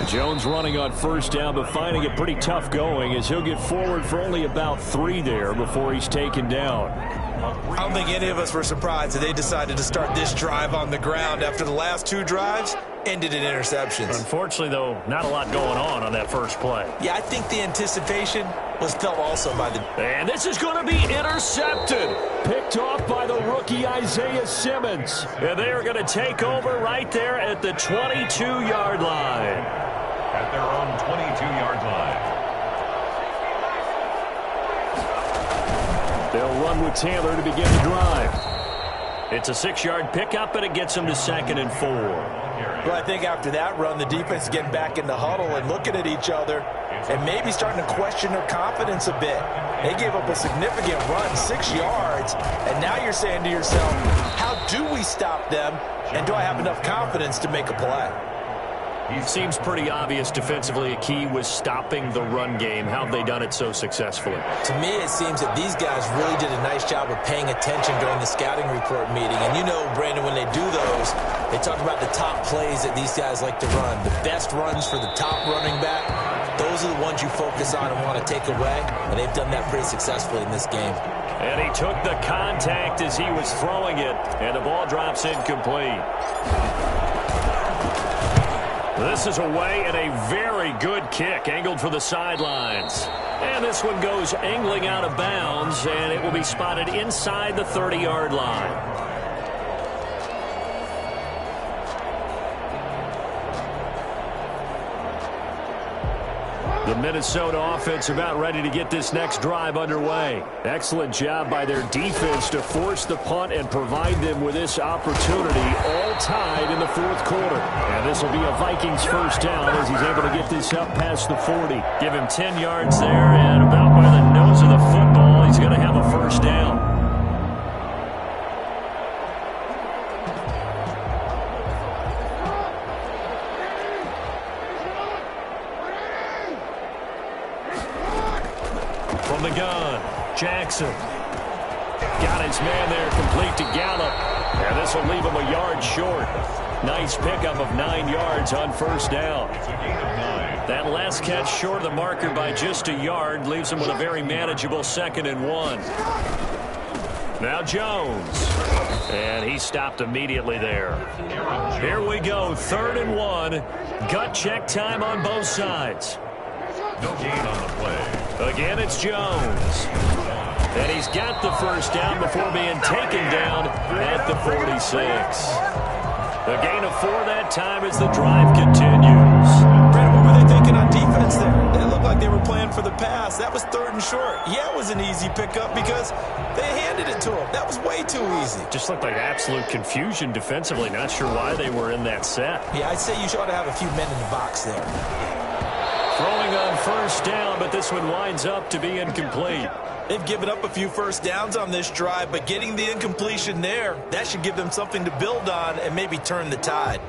Jones running on first down, but finding it pretty tough going as he'll get forward for only about 3 there before he's taken down. I don't think any of us were surprised that they decided to start this drive on the ground after the last 2 drives ended in interceptions. Unfortunately, though, not a lot going on that first play. Yeah, I think the anticipation was felt also by the... And this is going to be intercepted. Picked off by the rookie Isaiah Simmons. And they are going to take over right there at the 22-yard line. At their own 22-yard line. They'll run with Taylor to begin the drive. It's a 6-yard pickup, and it gets them to 2nd and 4. Well, I think after that run, the defense is getting back in the huddle and looking at each other and maybe starting to question their confidence a bit. They gave up a significant run, 6 yards, and now you're saying to yourself, how do we stop them, and do I have enough confidence to make a play? It seems pretty obvious defensively a key was stopping the run game. How have they done it so successfully? To me, it seems that these guys really did a nice job of paying attention during the scouting report meeting. And you know, Brandon, when they do those, they talk about the top plays that these guys like to run. The best runs for the top running back, those are the ones you focus on and want to take away. And they've done that pretty successfully in this game. And he took the contact as he was throwing it, and the ball drops incomplete. This is away and a very good kick, angled for the sidelines. And this one goes angling out of bounds, and it will be spotted inside the 30-yard line. The Minnesota offense about ready to get this next drive underway. Excellent job by their defense to force the punt and provide them with this opportunity, all tied in the fourth quarter. And this will be a Vikings first down as he's able to get this up past the 40. Give him 10 yards there, and about by the nose of the football, he's going to have a first down. From the gun, Jackson. Got his man there, complete to Gallup. And this will leave him a yard short. Nice pickup of 9 yards on first down. That last catch short of the marker by just a yard leaves him with a very manageable 2nd and 1. Now Jones. And he stopped immediately there. Here we go, 3rd and 1. Gut check time on both sides. No gain on the play. Again, it's Jones. And he's got the first down before being taken down at the 46. A gain of 4 that time as the drive continues. Brandon, what were they thinking on defense there? They looked like they were playing for the pass. That was 3rd and short. Yeah, it was an easy pickup because they handed it to him. That was way too easy. Just looked like absolute confusion defensively. Not sure why they were in that set. Yeah, I'd say you ought to have a few men in the box there. Throwing on first down, but this one winds up to be incomplete. They've given up a few first downs on this drive, but getting the incompletion there, that should give them something to build on and maybe turn the tide.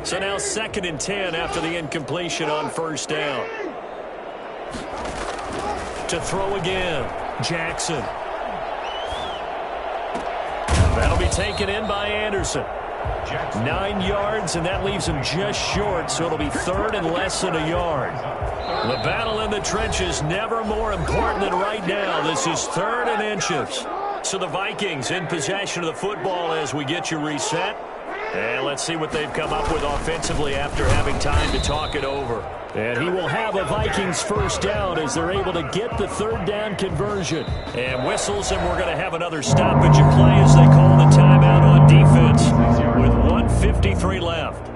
So now 2nd and 10 after the incompletion on first down. To throw again, Jackson. That'll be taken in by Anderson. 9 yards, and that leaves him just short, so it'll be 3rd and less than a yard. The battle in the trenches never more important than right now. This is 3rd and inches. So the Vikings in possession of the football as we get you reset. And let's see what they've come up with offensively after having time to talk it over. And he will have a Vikings first down as they're able to get the 3rd down conversion. And whistles, and we're going to have another stoppage in play as they call the timeout on defense with 1:53 left.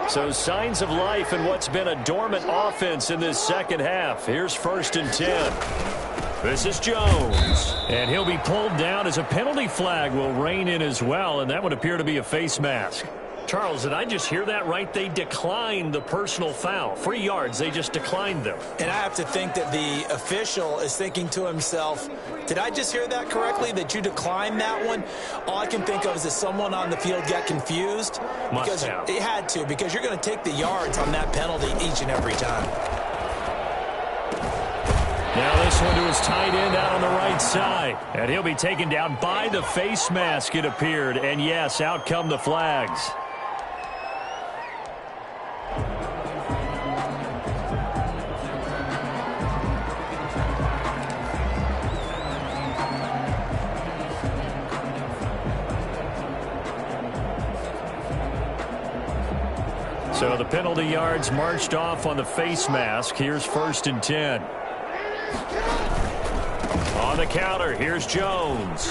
So signs of life in what's been a dormant offense in this second half. Here's 1st and 10. This is Jones. And he'll be pulled down as a penalty flag will rein in as well, and that would appear to be a face mask. Charles, did I just hear that right? They declined the personal foul. 3 yards, they just declined them. And I have to think that the official is thinking to himself, did I just hear that correctly, that you declined that one? All I can think of is that someone on the field got confused. Must have. It had to, because you're going to take the yards on that penalty each and every time. Now this one to his tight end out on the right side. And he'll be taken down by the face mask, it appeared. And yes, out come the flags. So the penalty yards marched off on the face mask. Here's 1st and 10. On the counter, here's Jones.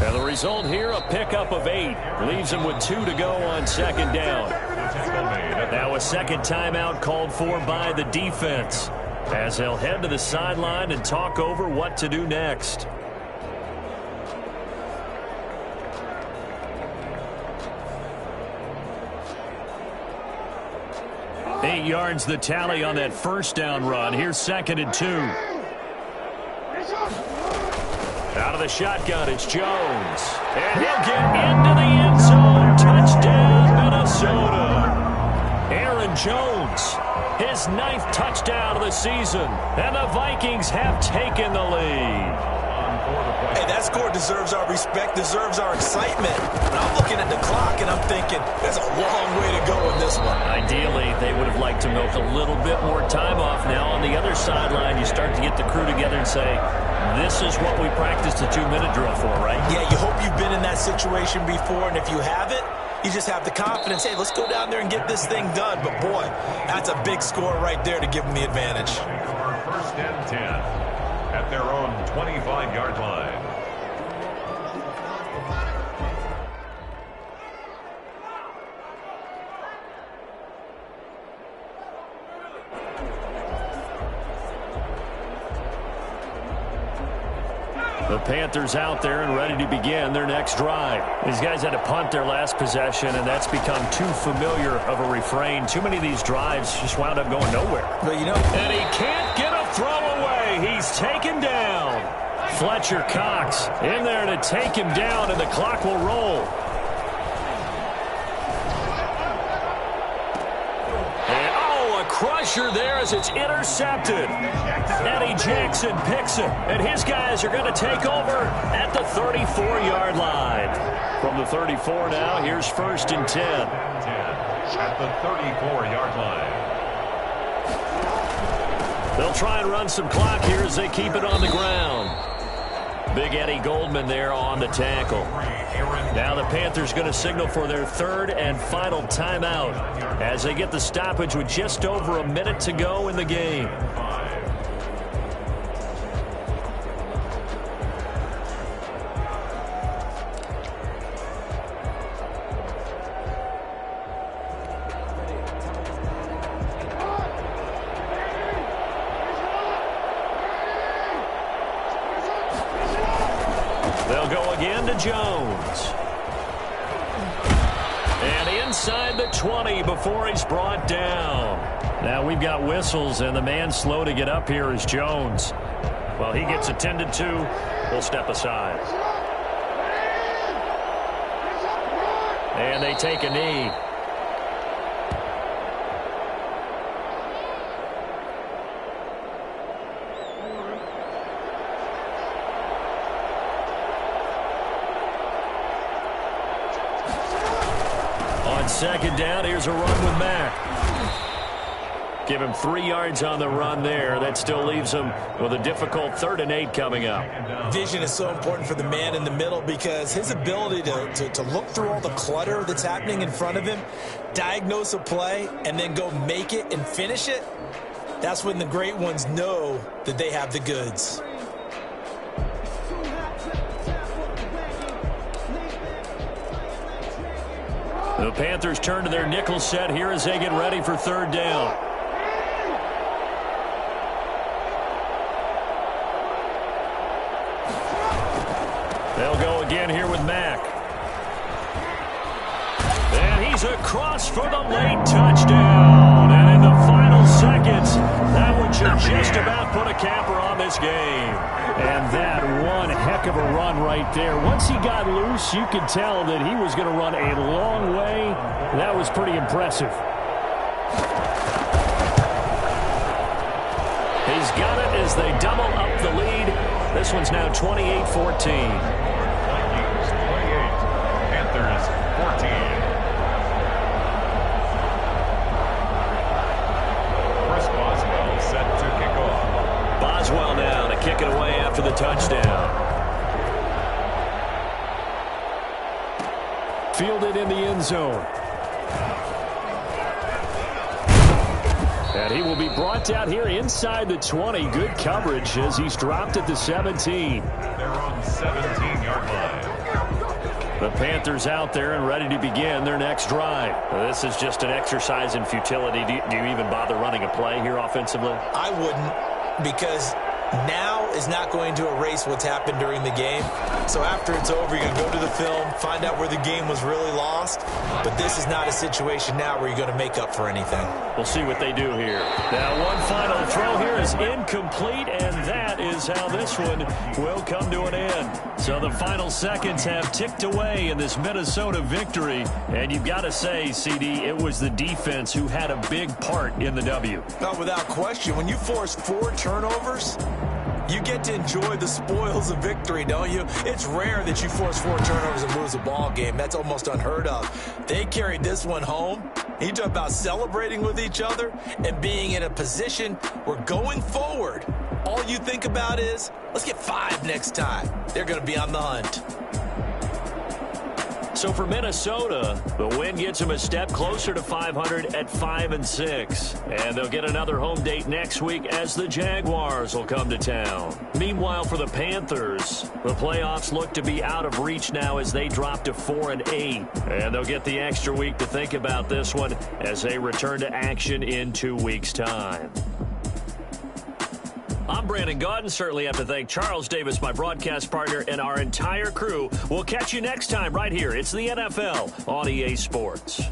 And the result here, a pickup of 8. Leaves him with 2 to go on 2nd down. Now a second timeout called for by the defense as they'll head to the sideline and talk over what to do next. Eight yards the tally on that first down run. Here's 2nd and 2. Out of the shotgun, it's Jones. And he'll get into the end zone. Touchdown, Minnesota. Aaron Jones, his 9th touchdown of the season. And the Vikings have taken the lead. Hey, that's That score deserves our respect, deserves our excitement. And I'm looking at the clock, and I'm thinking, there's a long way to go in this one. Ideally, they would have liked to milk a little bit more time off. Now on the other sideline, you start to get the crew together and say, this is what we practiced a 2-minute drill for, right? Yeah, you hope you've been in that situation before, and if you haven't, you just have the confidence, hey, let's go down there and get this thing done. But, boy, that's a big score right there to give them the advantage. First and 10 at their own 25-yard line. The Panthers out there and ready to begin their next drive. These guys had to punt their last possession, and that's become too familiar of a refrain. Too many of these drives just wound up going nowhere. But, you know, and he can't get a throw away. He's taken down. Fletcher Cox in there to take him down, and the clock will roll. Crusher there as it's intercepted. Eddie Jackson picks it, and his guys are going to take over at the 34-yard line. From the 34 now, here's first and 10. At the 34-yard line. They'll try and run some clock here as they keep it on the ground. Big Eddie Goldman there on the tackle. Now the Panthers going to signal for their third and final timeout as they get the stoppage with just over a minute to go in the game. They'll go again to Jones. And inside the 20 before he's brought down. Now we've got whistles, and the man slow to get up here is Jones. Well, he gets attended to. We'll step aside. And they take a knee. Second down, here's a run with Mack. Give him 3 yards on the run there. That still leaves him with a difficult 3rd and 8 coming up. Vision is so important for the man in the middle because his ability to look through all the clutter that's happening in front of him, diagnose a play, and then go make it and finish it, that's when the great ones know that they have the goods. The Panthers turn to their nickel set here as they get ready for 3rd down. They'll go again here with Mack. And he's across for the late touchdown. And in the final seconds, that one should just about put a capper on this game. And that one heck of a run right there. Once he got loose, you could tell that he was going to run a long way. That was pretty impressive. He's got it as they double up the lead. This one's now 28-14. Vikings 28, Panthers 14. Chris Boswell set to kick off. Boswell now to kick it away after the touchdown. Fielded in the end zone. And he will be brought down here inside the 20. Good coverage as he's dropped at the 17. They're on 17-yard line. The Panthers out there and ready to begin their next drive. This is just an exercise in futility. Do you even bother running a play here offensively? I wouldn't, because now is not going to erase what's happened during the game. So after it's over, you're going to go to the film, find out where the game was really lost. But this is not a situation now where you're going to make up for anything. We'll see what they do here. Now one final throw here is incomplete, and that is how this one will come to an end. So the final seconds have ticked away in this Minnesota victory. And you've got to say, CD, it was the defense who had a big part in the W. Not without question. When you force 4 turnovers, You get to enjoy the spoils of victory, don't you? It's rare that you force 4 turnovers and lose a ball game. That's almost unheard of. They carried this one home. You talk about celebrating with each other and being in a position where going forward, all you think about is, let's get 5 next time. They're going to be on the hunt. So for Minnesota, the win gets them a step closer to 500 at 5-6. And they'll get another home date next week as the Jaguars will come to town. Meanwhile, for the Panthers, the playoffs look to be out of reach now as they drop to 4-8. And they'll get the extra week to think about this one as they return to action in 2 weeks' time. I'm Brandon Gaudin. Certainly have to thank Charles Davis, my broadcast partner, and our entire crew. We'll catch you next time right here. It's the NFL on EA Sports.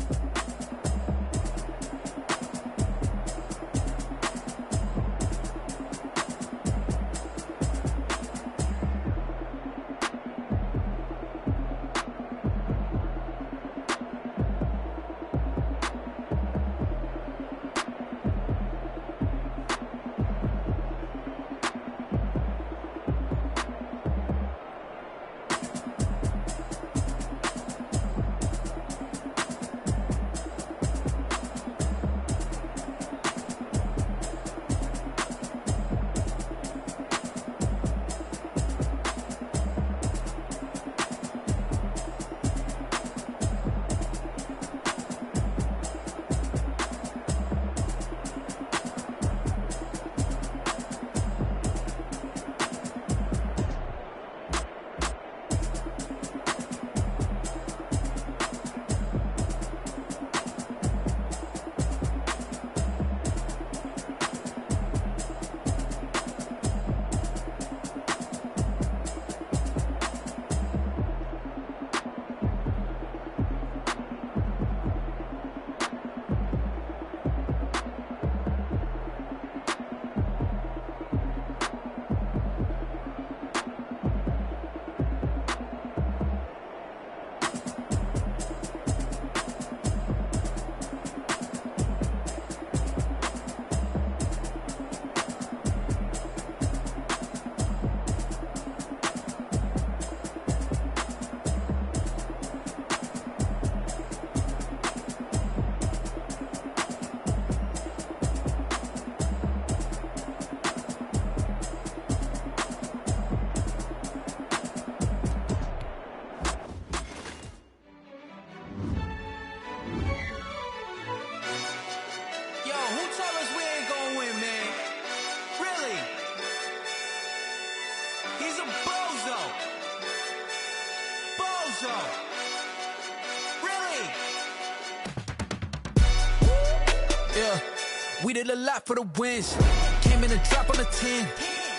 We did a lot for the wins. Came in and drop on the 10.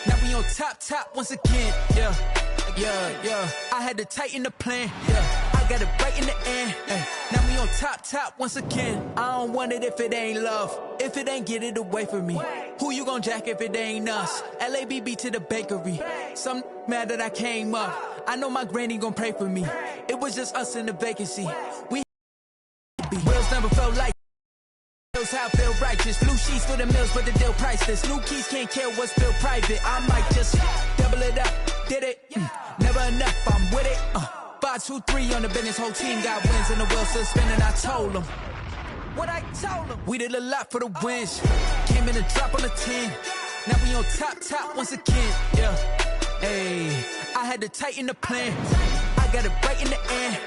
Now we on top once again. Yeah. I had to tighten the plan. Yeah. I got it right in the end. Now we on top once again. I don't want it if it ain't love. If it ain't, get it away from me. Who you gon' jack if it ain't us? LABB to the bakery. Some mad that I came up. I know my granny gon' pray for me. It was just us in the vacancy. We wheels never felt like how I feel righteous. Blue sheets for the mills, but the deal priceless. New keys can't care what's still private. I might just double it up. Did it? Never enough. I'm with it. 5, 2, 3 on the business. Whole team got wins and the wheels still spinning. I told them what I told them. We did a lot for the wins. Came in and drop on the 10. Now we on top once again. Yeah. Hey, I had to tighten the plan. I got it right in the end.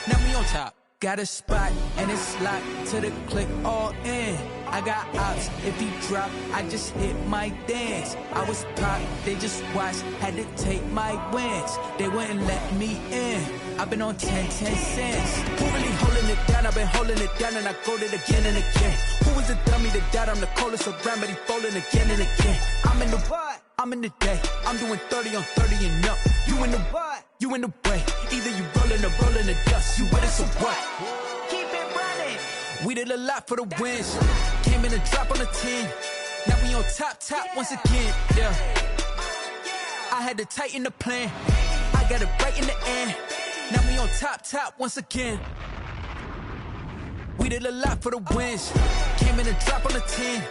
Now we on top. Got a spot and it's locked to the click all in. I got ops, if he drop, I just hit my dance. I was pop, they just watched, had to take my wins. They wouldn't let me in. I've been on 10 cents. Who really holding it down? I've been holding it down and I go it again and again. Who was the dummy that died? I'm the coldest around, but he folding again and again. I'm in the what? I'm in the day. I'm doing 30 on 30 and up. You in the what? You in the way. Either you rolling or rolling the dust. You with us or what? Keep it running. We did a lot for the wins. Came in and drop on the 10. Now we on top once again. Yeah. I had to tighten the plan. I got it right in the end. Now we on top once again. We did a lot for the wins. Came in and drop on the 10.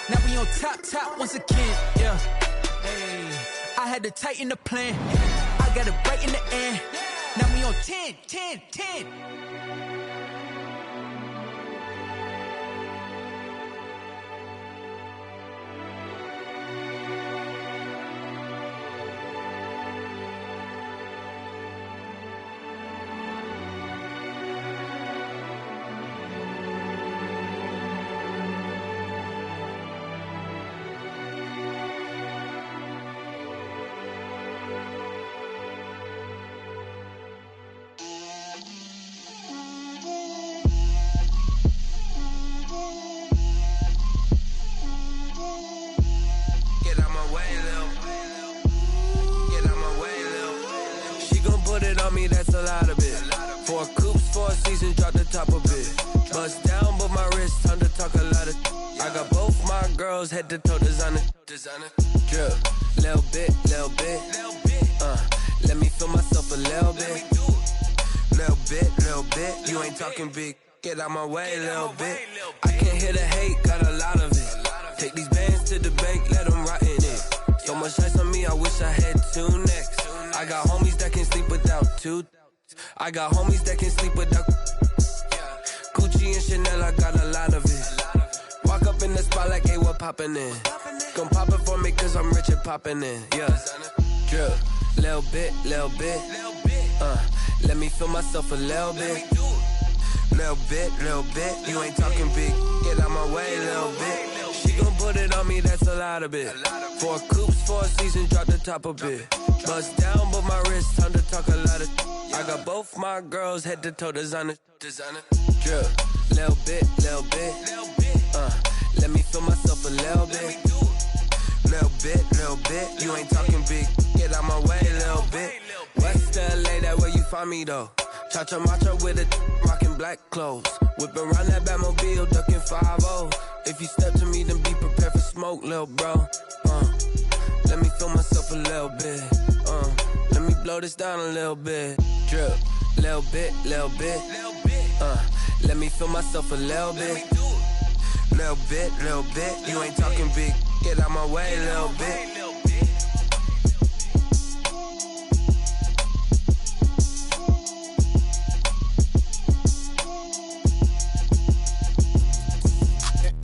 Now we on top once again. Yeah. Hey, I had to tighten the plan. I got it right in the end. Now we on 10, 10, 10. That's a lot of it. 4 coops, 4 seasons, drop the top of it. Bust down, but my wrist, time to talk a lot of. I got both my girls, head to toe designer. Drip, little bit. Let me feel myself a little bit. Little bit. You ain't talking big. Get out my way, little bit. I can't hear the hate, got a lot of it. Take these bands to the bank, let them rot in it. So much ice on me, I wish I had 2 necks. I got homies that can sleep without 2. I got homies that can sleep without Gucci and Chanel, I got a lot of it. Walk up in the spot like, hey, what poppin' in? Gon' pop it for me cause I'm rich and poppin' in. Yeah, drip, little bit. Let me feel myself a little bit. Little bit. You ain't talking big. Get out my way, little bit. She gon' put it on me, that's a lot of it. 4 coops, 4 seasons, drop the top of it. Bust down, but my wrist, time to talk a lot of. I got both my girls, head to toe designer. Drip, little bit. Let me feel myself a little bit. Little bit. You ain't talking big. Get out my way, little bit. West LA, that where you find me though. Cha-cha matcha with it, rockin' black clothes. Whippin' around that Batmobile, duckin' 5-0. If you step to me, then be prepared for smoke, lil' bro. Let me feel myself a little bit. Let me blow this down a little bit. Drip, little bit. Let me feel myself a little bit. Little bit. You ain't talking big. Get out my way, little bit.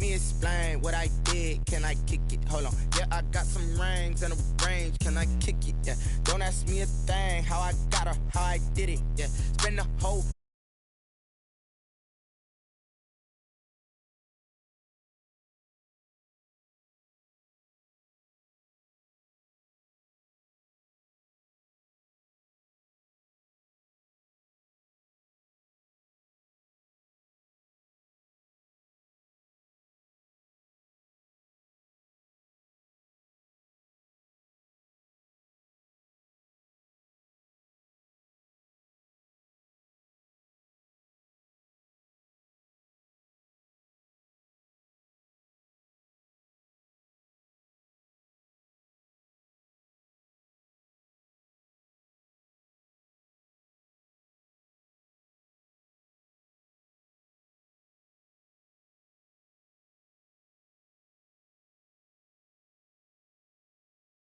Explain what I did, can I kick it? Hold on, yeah, I got some rings and a range, can I kick it? Yeah, don't ask me a thing, how I got her, how I did it. Yeah, spend the whole